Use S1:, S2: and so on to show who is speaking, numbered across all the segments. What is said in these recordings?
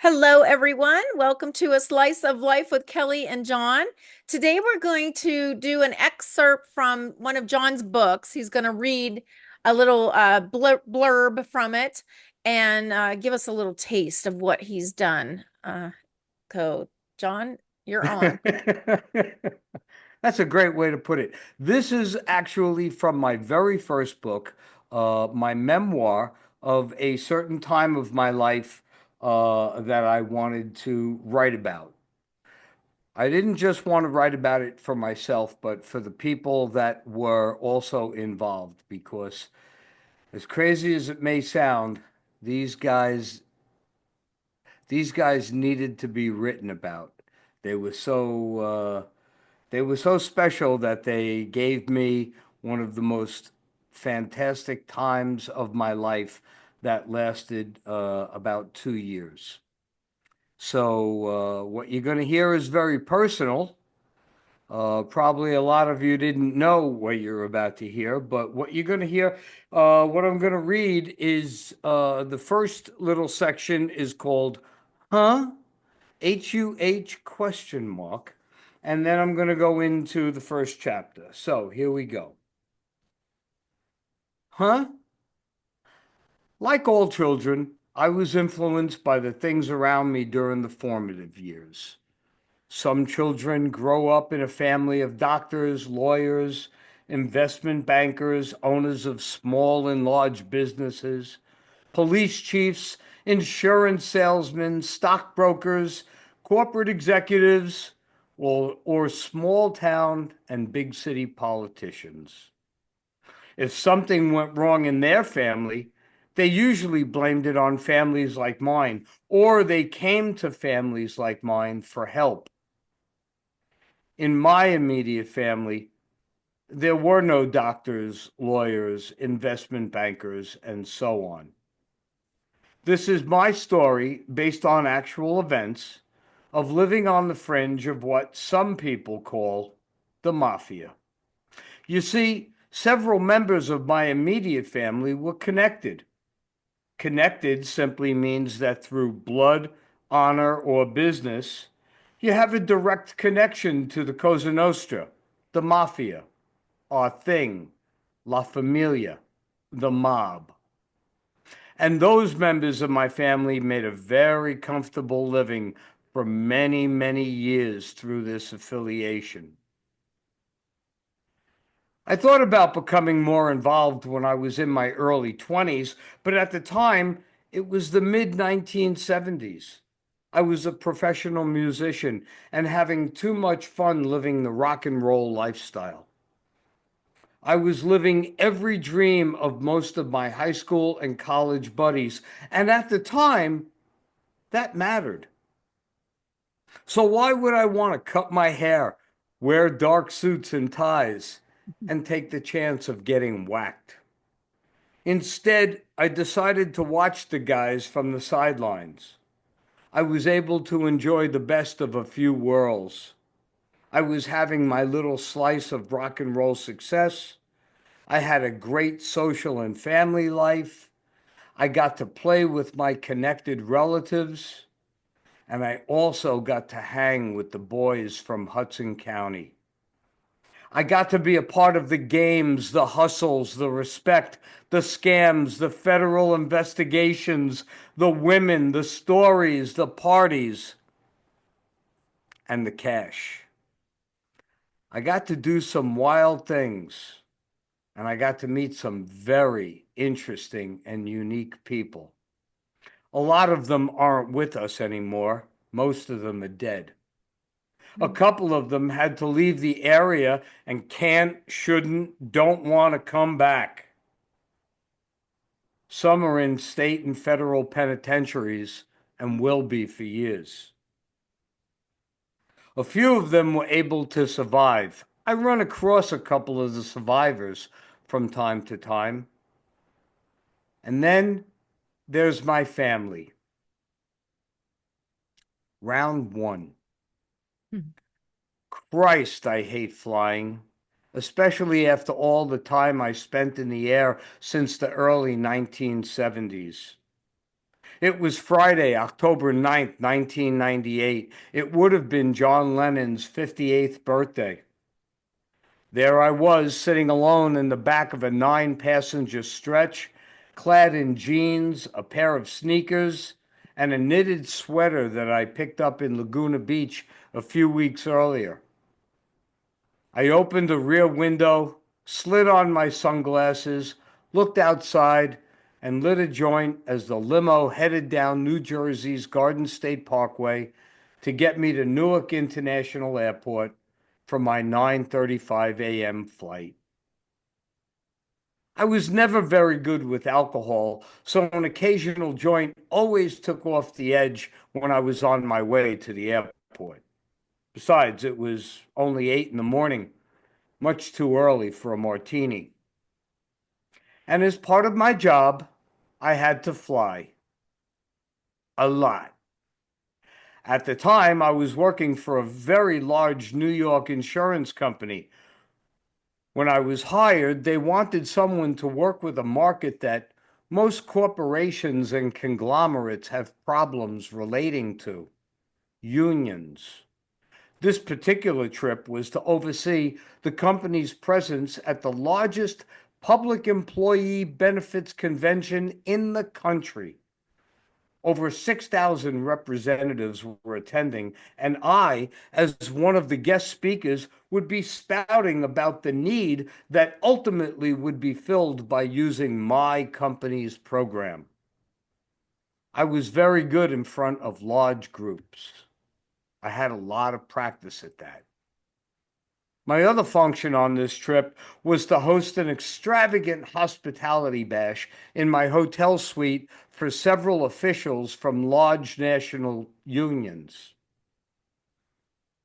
S1: Hello, everyone. Welcome to A Slice of Life with Kelly and John. Today, we're going to do an excerpt from one of John's books. He's going to read a little blurb from it and give us a little taste of what he's done. John, you're on.
S2: That's a great way to put it. This is actually from my very first book, my memoir of a certain time of my life that I wanted to write about. I didn't just want to write about it for myself, but for the people that were also involved, because as crazy as it may sound, these guys these guys needed to be written about. They were so they were so special that they gave me one of the most fantastic times of my life that lasted about 2 years. So, what you're going to hear is very personal. Probably a lot of you didn't know what you're about to hear, but what you're going to hear, what I'm going to read is the first little section is called Huh? HUH question mark. And then I'm going to go into the first chapter. So here we go. Huh? Like all children, I was influenced by the things around me during the formative years. Some children grow up in a family of doctors, lawyers, investment bankers, owners of small and large businesses, police chiefs, insurance salesmen, stockbrokers, corporate executives, or small town and big city politicians. If something went wrong in their family, they usually blamed it on families like mine, or they came to families like mine for help. In my immediate family, there were no doctors, lawyers, investment bankers, and so on. This is my story based on actual events of living on the fringe of what some people call the mafia. You see, several members of my immediate family were connected. Connected simply means that through blood, honor, or business, you have a direct connection to the Cosa Nostra, the mafia, our thing, La Familia, the mob. And those members of my family made a very comfortable living for many, many years through this affiliation. I thought about becoming more involved when I was in my early 20s, but at the time, it was the mid 1970s. I was a professional musician and having too much fun living the rock and roll lifestyle. I was living every dream of most of my high school and college buddies, and at the time, that mattered. So why would I want to cut my hair, wear dark suits and ties, and take the chance of getting whacked? Instead, I decided to watch the guys from the sidelines. I was able to enjoy the best of a few worlds. I was having my little slice of rock and roll success. I had a great social and family life. I got to play with my connected relatives. And I also got to hang with the boys from Hudson County. I got to be a part of the games, the hustles, the respect, the scams, the federal investigations, the women, the stories, the parties, and the cash. I got to do some wild things, and I got to meet some very interesting and unique people. A lot of them aren't with us anymore. Most of them are dead. A couple of them had to leave the area and can't, shouldn't, don't want to come back. Some are in state and federal penitentiaries and will be for years. A few of them were able to survive. I run across a couple of the survivors from time to time. And then there's my family. Round one. Christ, I hate flying, especially after all the time I spent in the air since the early 1970s. It was Friday, October 9th, 1998. It would have been John Lennon's 58th birthday. There I was, sitting alone in the back of a nine-passenger stretch, clad in jeans, a pair of sneakers, and a knitted sweater that I picked up in Laguna Beach a few weeks earlier. I opened the rear window, slid on my sunglasses, looked outside, and lit a joint as the limo headed down New Jersey's Garden State Parkway to get me to Newark International Airport for my 9:35 a.m. flight. I was never very good with alcohol, so an occasional joint always took off the edge when I was on my way to the airport. Besides, it was only 8 in the morning, much too early for a martini. And as part of my job, I had to fly a lot. At the time, I was working for a very large New York insurance company. When I was hired, they wanted someone to work with a market that most corporations and conglomerates have problems relating to: unions. This particular trip was to oversee the company's presence at the largest public employee benefits convention in the country. Over 6,000 representatives were attending, and I, as one of the guest speakers, would be spouting about the need that ultimately would be filled by using my company's program. I was very good in front of large groups. I had a lot of practice at that. My other function on this trip was to host an extravagant hospitality bash in my hotel suite for several officials from large national unions.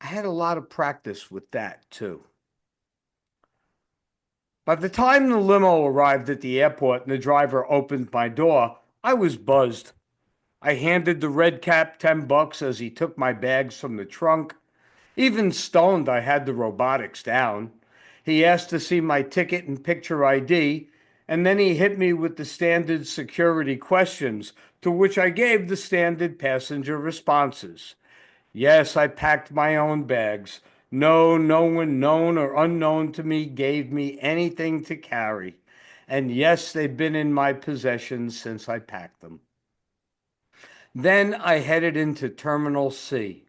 S2: I had a lot of practice with that too. By the time the limo arrived at the airport and the driver opened my door, I was buzzed. I handed the red cap $10 as he took my bags from the trunk. Even stoned, I had the robotics down. He asked to see my ticket and picture ID, and then he hit me with the standard security questions, to which I gave the standard passenger responses. Yes, I packed my own bags. No, no one known or unknown to me gave me anything to carry. And yes, they've been in my possession since I packed them. Then I headed into Terminal C.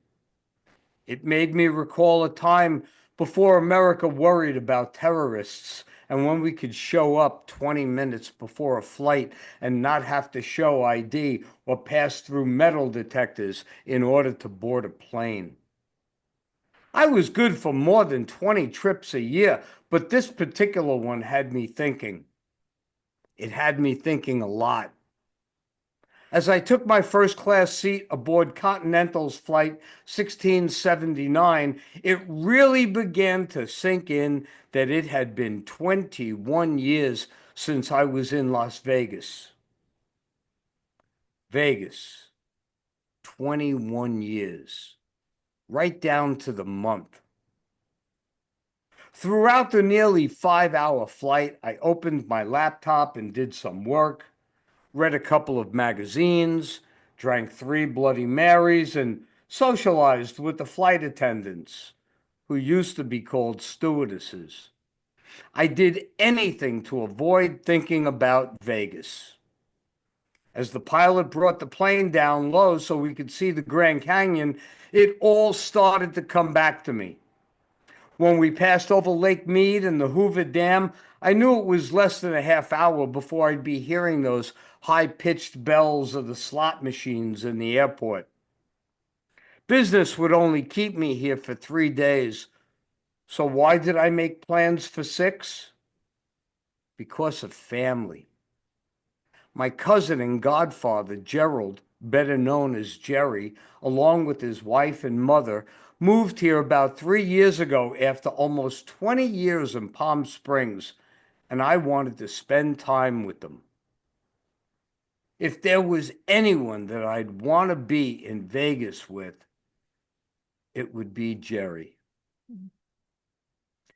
S2: It made me recall a time before America worried about terrorists and when we could show up 20 minutes before a flight and not have to show ID or pass through metal detectors in order to board a plane. I was good for more than 20 trips a year, but this particular one had me thinking. It had me thinking a lot. As I took my first class seat aboard Continental's Flight 1679, it really began to sink in that it had been 21 years since I was in Las Vegas. Vegas, 21 years, right down to the month. Throughout the nearly 5-hour flight, I opened my laptop and did some work, read a couple of magazines, drank 3 Bloody Marys, and socialized with the flight attendants, who used to be called stewardesses. I did anything to avoid thinking about Vegas. As the pilot brought the plane down low so we could see the Grand Canyon, it all started to come back to me. When we passed over Lake Mead and the Hoover Dam, I knew it was less than a half hour before I'd be hearing those high-pitched bells of the slot machines in the airport. Business would only keep me here for 3 days. So why did I make plans for 6? Because of family. My cousin and godfather, Gerald, better known as Jerry, along with his wife and mother, moved here about 3 years ago after almost 20 years in Palm Springs, and I wanted to spend time with them. If there was anyone that I'd want to be in Vegas with, it would be Jerry.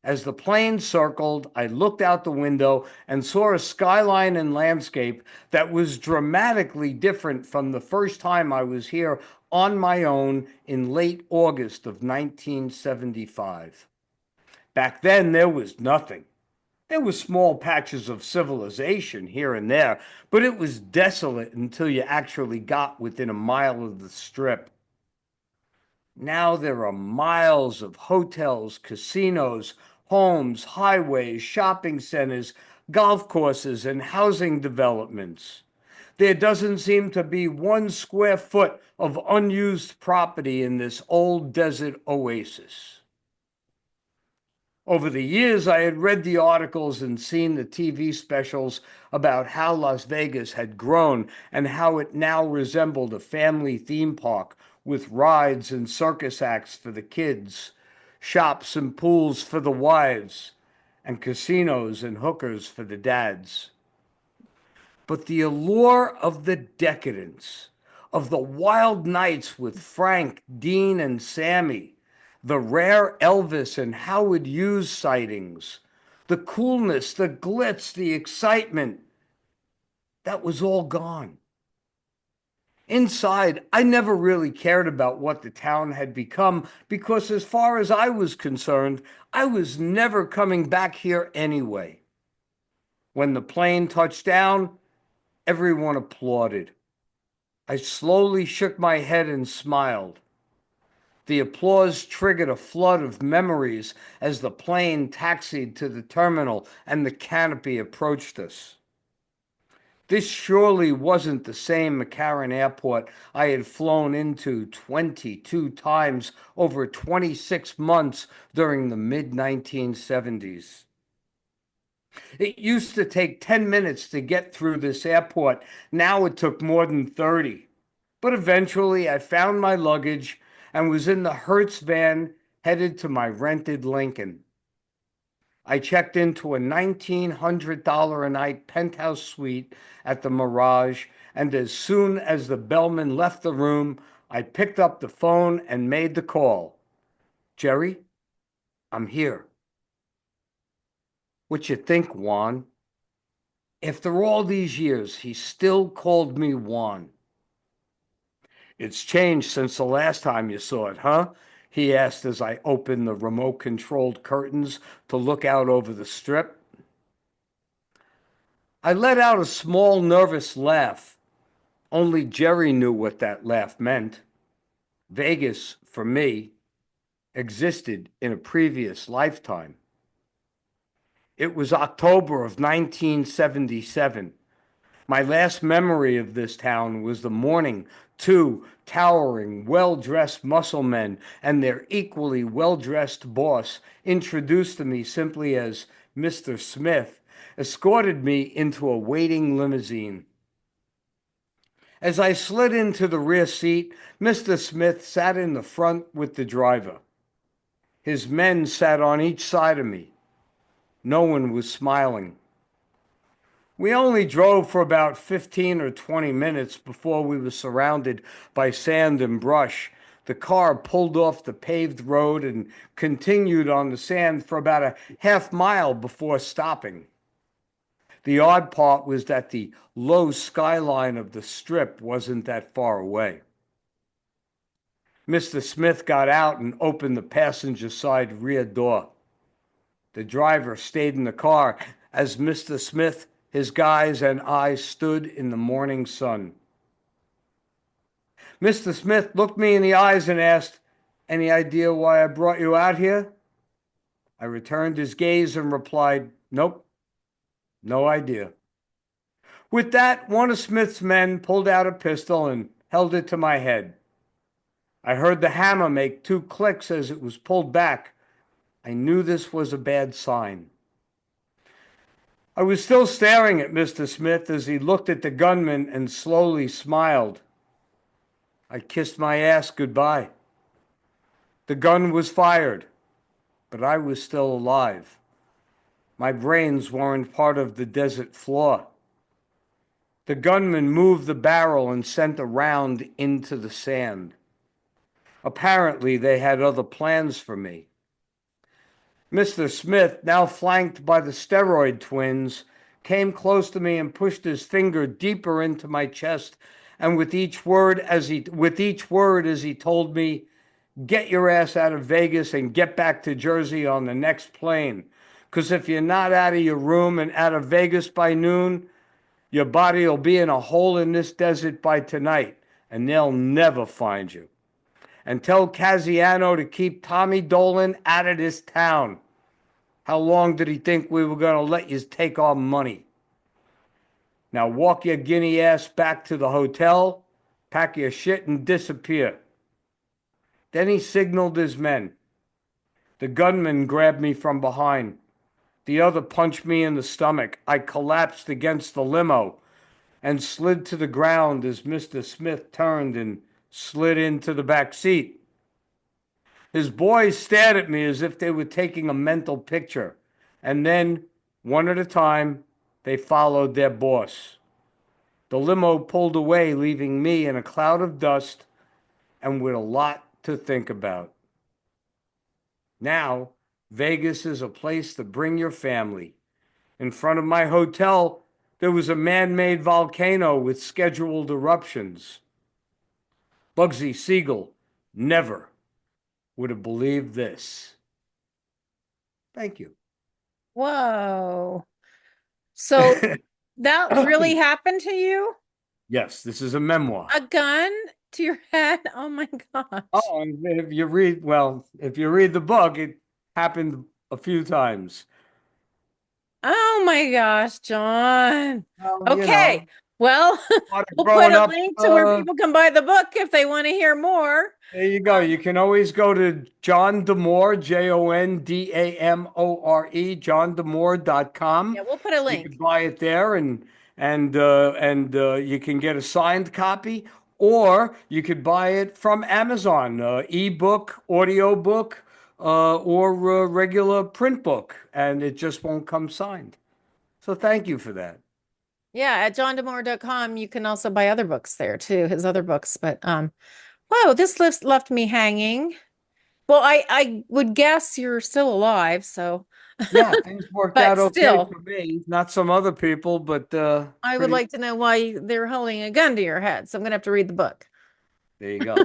S2: As the plane circled, I looked out the window and saw a skyline and landscape that was dramatically different from the first time I was here on my own in late August of 1975. Back then, there was nothing. There were small patches of civilization here and there, but it was desolate until you actually got within a mile of the strip. Now there are miles of hotels, casinos, homes, highways, shopping centers, golf courses, and housing developments. There doesn't seem to be 1 square foot of unused property in this old desert oasis. Over the years, I had read the articles and seen the TV specials about how Las Vegas had grown and how it now resembled a family theme park with rides and circus acts for the kids, shops and pools for the wives, and casinos and hookers for the dads. But the allure of the decadence, of the wild nights with Frank, Dean, and Sammy, the rare Elvis and Howard Hughes sightings, the coolness, the glitz, the excitement, that was all gone. Inside, I never really cared about what the town had become because, as far as I was concerned, I was never coming back here anyway. When the plane touched down, everyone applauded. I slowly shook my head and smiled. The applause triggered a flood of memories as the plane taxied to the terminal and the canopy approached us. This surely wasn't the same McCarran Airport I had flown into 22 times over 26 months during the mid 1970s. It used to take 10 minutes to get through this airport. Now it took more than 30. But eventually I found my luggage and was in the Hertz van headed to my rented Lincoln. I checked into a $1,900 a night penthouse suite at the Mirage, and as soon as the bellman left the room, I picked up the phone and made the call. Jerry, I'm here. What you think, Juan? After all these years, he still called me Juan. It's changed since the last time you saw it, huh? He asked as I opened the remote controlled curtains to look out over the strip. I let out a small, nervous laugh. Only Jerry knew what that laugh meant. Vegas, for me, existed in a previous lifetime. It was October of 1977. My last memory of this town was the morning two towering, well-dressed muscle men and their equally well-dressed boss introduced to me simply as Mr. Smith, escorted me into a waiting limousine. As I slid into the rear seat, Mr. Smith sat in the front with the driver. His men sat on each side of me. No one was smiling. We only drove for about 15 or 20 minutes before we were surrounded by sand and brush. The car pulled off the paved road and continued on the sand for about a half mile before stopping. The odd part was that the low skyline of the strip wasn't that far away. Mr. Smith got out and opened the passenger side rear door. The driver stayed in the car as Mr. Smith, his guys, and I stood in the morning sun. Mr. Smith looked me in the eyes and asked, "Any idea why I brought you out here?" I returned his gaze and replied, "Nope, no idea." With that, one of Smith's men pulled out a pistol and held it to my head. I heard the hammer make 2 clicks as it was pulled back. I knew this was a bad sign. I was still staring at Mr. Smith as he looked at the gunman and slowly smiled. I kissed my ass goodbye. The gun was fired, but I was still alive. My brains weren't part of the desert floor. The gunman moved the barrel and sent a round into the sand. Apparently, they had other plans for me. Mr. Smith, now flanked by the steroid twins, came close to me and pushed his finger deeper into my chest. And with each word as he told me, "Get your ass out of Vegas and get back to Jersey on the next plane. Because if you're not out of your room and out of Vegas by noon, your body will be in a hole in this desert by tonight, and they'll never find you. And tell Casiano to keep Tommy Dolan out of this town. How long did he think we were going to let you take our money? Now walk your guinea ass back to the hotel, pack your shit, and disappear." Then he signaled his men. The gunman grabbed me from behind. The other punched me in the stomach. I collapsed against the limo and slid to the ground as Mr. Smith turned and slid into the back seat. His boys stared at me as if they were taking a mental picture, and then, one at a time, they followed their boss. The limo pulled away, leaving me in a cloud of dust and with a lot to think about. Now, Vegas is a place to bring your family. In front of my hotel, there was a man-made volcano with scheduled eruptions. Bugsy Siegel never would have believed this. Thank you.
S1: Whoa. So that really happened to you?
S2: Yes, this is a memoir.
S1: A gun to your head? Oh my gosh.
S2: Oh, and if you read the book, it happened a few times.
S1: Oh my gosh, John.
S2: Well,
S1: Okay. Well, we'll put
S2: growing
S1: a
S2: up,
S1: link to where people can buy the book if they want to hear more.
S2: there you go. You can always go to John Demore, JONDAMORE, johndemore.com.
S1: Yeah, we'll put a
S2: You
S1: link.
S2: can buy it there and you can get a signed copy, or you could buy it from Amazon, ebook, audiobook, or regular print book, and it just won't come signed. So thank you for that.
S1: Yeah, at johndemore.com you can also buy other books there too, his other books. But whoa, this left me hanging. Well, I would guess you're still alive, so
S2: Yeah, things worked
S1: but
S2: out okay
S1: still,
S2: for me. Not some other people, but
S1: I would
S2: pretty.
S1: like to know why they're holding a gun to your head. So I'm gonna have to read the book.
S2: There you go.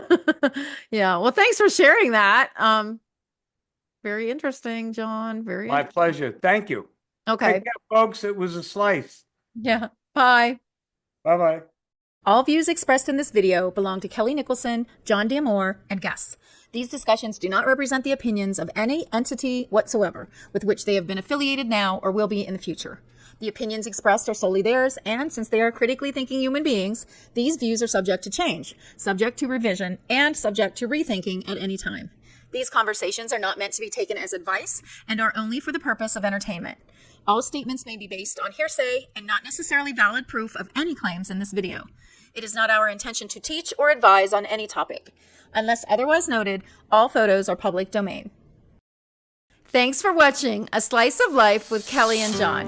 S1: Yeah, well, thanks for sharing that. Very interesting, John. Very
S2: My
S1: interesting.
S2: pleasure. Thank you. Take
S1: Okay.
S2: care, folks. It was a slice.
S1: Yeah. Bye.
S2: Bye bye.
S3: All views expressed in this video belong to Kellie Nicholson, John D'Amore, and guests. These discussions do not represent the opinions of any entity whatsoever with which they have been affiliated now or will be in the future. The opinions expressed are solely theirs, and since they are critically thinking human beings, these views are subject to change, subject to revision, and subject to rethinking at any time. These conversations are not meant to be taken as advice and are only for the purpose of entertainment. All statements may be based on hearsay and not necessarily valid proof of any claims in this video. It is not our intention to teach or advise on any topic. Unless otherwise noted, all photos are public domain.
S1: Thanks for watching A Slice of Life with Kellie and John.